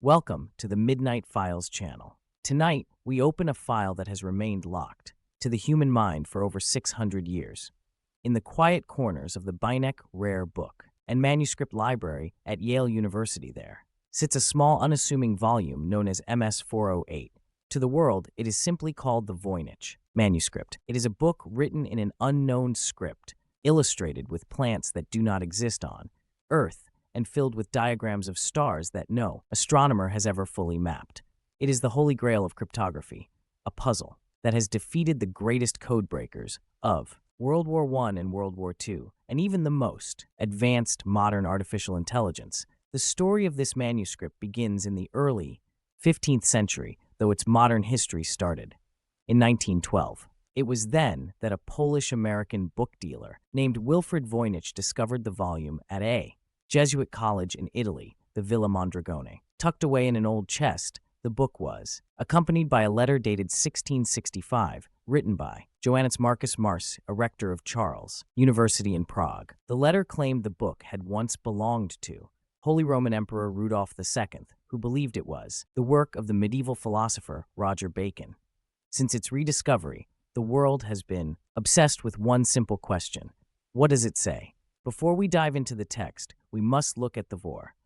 Welcome to the Midnight Files channel. Tonight, we open a file that has remained locked to the human mind for over 600 years. In the quiet corners of the Voynich Rare Book and Manuscript Library at Yale University there sits a small unassuming volume known as MS-408. To the world, it is simply called the Voynich Manuscript. It is a book written in an unknown script, illustrated with plants that do not exist on Earth, and filled with diagrams of stars that no astronomer has ever fully mapped. It is the holy grail of cryptography, a puzzle that has defeated the greatest codebreakers of World War I and World War II, and even the most advanced modern artificial intelligence. The story of this manuscript begins in the early 15th century, though its modern history started in 1912. It was then that a Polish-American book dealer named Wilfred Voynich discovered the volume at a Jesuit college in Italy, the Villa Mondragone. Tucked away in an old chest, the book was accompanied by a letter dated 1665, written by Johannes Marcus Mars, a rector of Charles University in Prague. The letter claimed the book had once belonged to Holy Roman Emperor Rudolph II, who believed it was the work of the medieval philosopher Roger Bacon. Since its rediscovery, the world has been obsessed with one simple question: what does it say? Before we dive into the text, we must look at the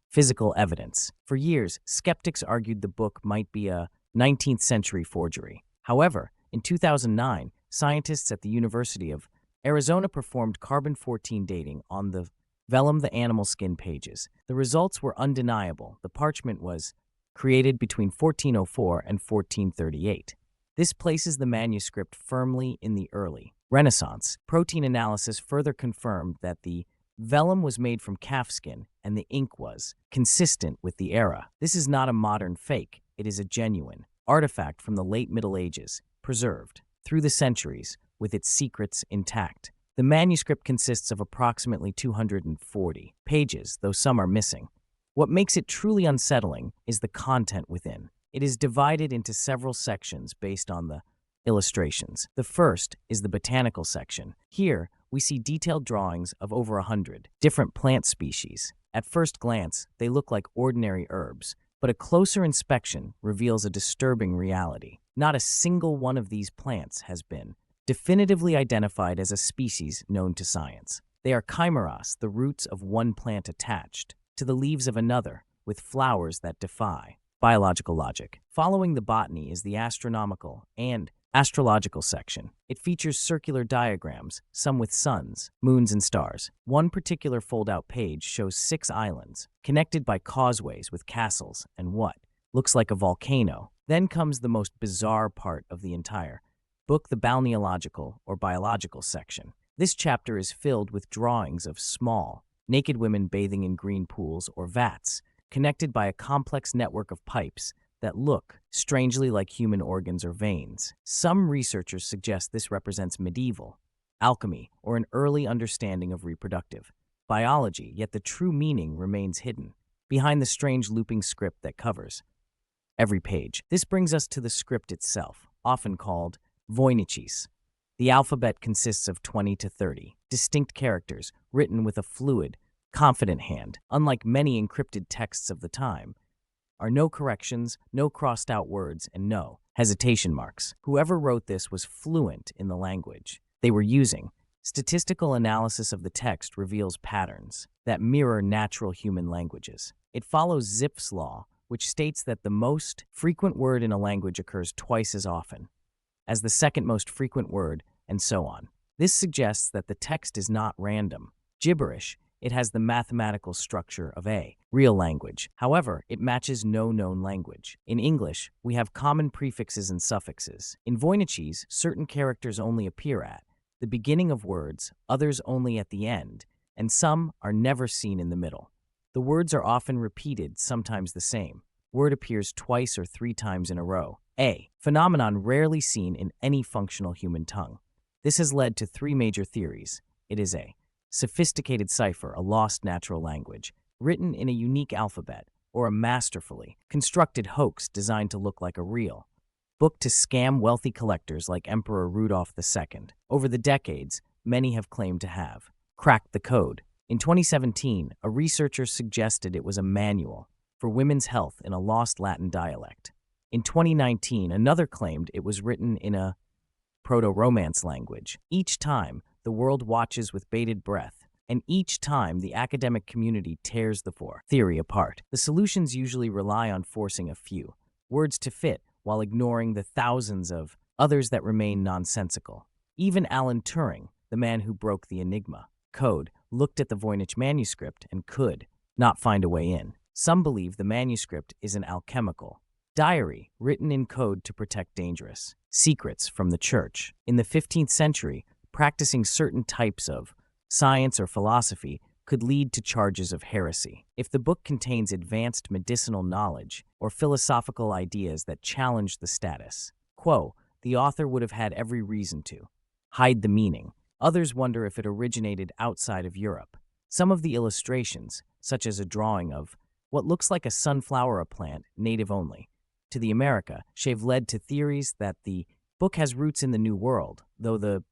physical evidence. For years, skeptics argued the book might be a 19th century forgery. However, in 2009, scientists at the University of Arizona performed carbon-14 dating on the vellum, the animal skin pages. The results were undeniable. The parchment was created between 1404 and 1438. This places the manuscript firmly in the early Renaissance. Protein analysis further confirmed that the vellum was made from calfskin and the ink was consistent with the era. This is not a modern fake. It is a genuine artifact from the late Middle Ages, preserved through the centuries with its secrets intact. The manuscript consists of approximately 240 pages, though some are missing. What makes it truly unsettling is the content within. It is divided into several sections based on the illustrations. The first is the botanical section. Here, we see detailed drawings of over 100 different plant species. At first glance, they look like ordinary herbs, but a closer inspection reveals a disturbing reality. Not a single one of these plants has been definitively identified as a species known to science. They are chimeras, the roots of one plant attached to the leaves of another, with flowers that defy biological logic. Following the botany is the astronomical and astrological section. It features circular diagrams, some with suns, moons, and stars. One particular fold-out page shows 6 islands, connected by causeways with castles and what looks like a volcano. Then comes the most bizarre part of the entire book, the balneological or biological section. This chapter is filled with drawings of small, naked women bathing in green pools or vats, connected by a complex network of pipes that look strangely like human organs or veins. Some researchers suggest this represents medieval alchemy or an early understanding of reproductive biology, yet the true meaning remains hidden behind the strange looping script that covers every page. This brings us to the script itself, often called Voynichese. The alphabet consists of 20 to 30 distinct characters written with a fluid, confident hand. Unlike many encrypted texts of the time, are no corrections, no crossed-out words, and no hesitation marks. Whoever wrote this was fluent in the language they were using. Statistical analysis of the text reveals patterns that mirror natural human languages. It follows Zipf's law, which states that the most frequent word in a language occurs twice as often as the second most frequent word, and so on. This suggests that the text is not random gibberish. It has the mathematical structure of a real language. However, it matches no known language. In English, we have common prefixes and suffixes. In Voynichese, certain characters only appear at the beginning of words, others only at the end, and some are never seen in the middle. The words are often repeated, sometimes the same word appears twice or 3 times in a row. A phenomenon rarely seen in any functional human tongue. This has led to 3 major theories. It is a sophisticated cipher, a lost natural language, written in a unique alphabet, or a masterfully constructed hoax designed to look like a real book to scam wealthy collectors like Emperor Rudolph II. Over the decades, many have claimed to have cracked the code. In 2017, a researcher suggested it was a manual for women's health in a lost Latin dialect. In 2019, another claimed it was written in a proto-Romance language. Each time, the world watches with bated breath, and each time the academic community tears the theory apart. The solutions usually rely on forcing a few words to fit while ignoring the thousands of others that remain nonsensical. Even Alan Turing, the man who broke the enigma code, looked at the Voynich Manuscript and could not find a way in. Some believe the manuscript is an alchemical diary written in code to protect dangerous secrets from the church. In the 15th century, practicing certain types of science or philosophy could lead to charges of heresy. If the book contains advanced medicinal knowledge or philosophical ideas that challenge the status quo, the author would have had every reason to hide the meaning. Others wonder if it originated outside of Europe. Some of the illustrations, such as a drawing of what looks like a sunflower plant, native only to the America, have led to theories that the book has roots in the New World, though the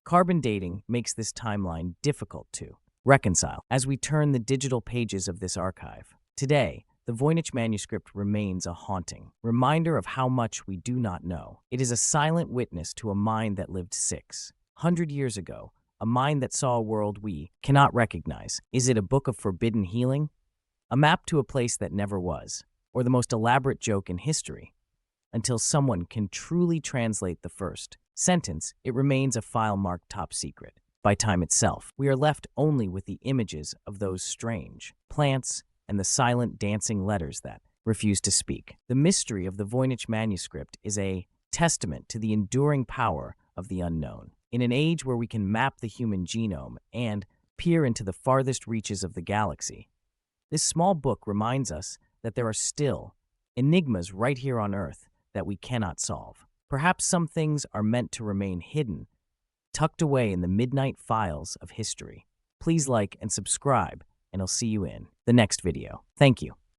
carbon dating makes this timeline difficult to reconcile. As we turn the digital pages of this archive, today, the Voynich Manuscript remains a haunting reminder of how much we do not know. It is a silent witness to a mind that lived 600 years ago, a mind that saw a world we cannot recognize. Is it a book of forbidden healing? A map to a place that never was? Or the most elaborate joke in history? Until someone can truly translate the first sentence, it remains a file marked top secret by time itself. We are left only with the images of those strange plants and the silent dancing letters that refuse to speak. The mystery of the Voynich Manuscript is a testament to the enduring power of the unknown. In an age where we can map the human genome and peer into the farthest reaches of the galaxy, this small book reminds us that there are still enigmas right here on Earth that we cannot solve. Perhaps some things are meant to remain hidden, tucked away in the midnight files of history. Please like and subscribe, and I'll see you in the next video. Thank you.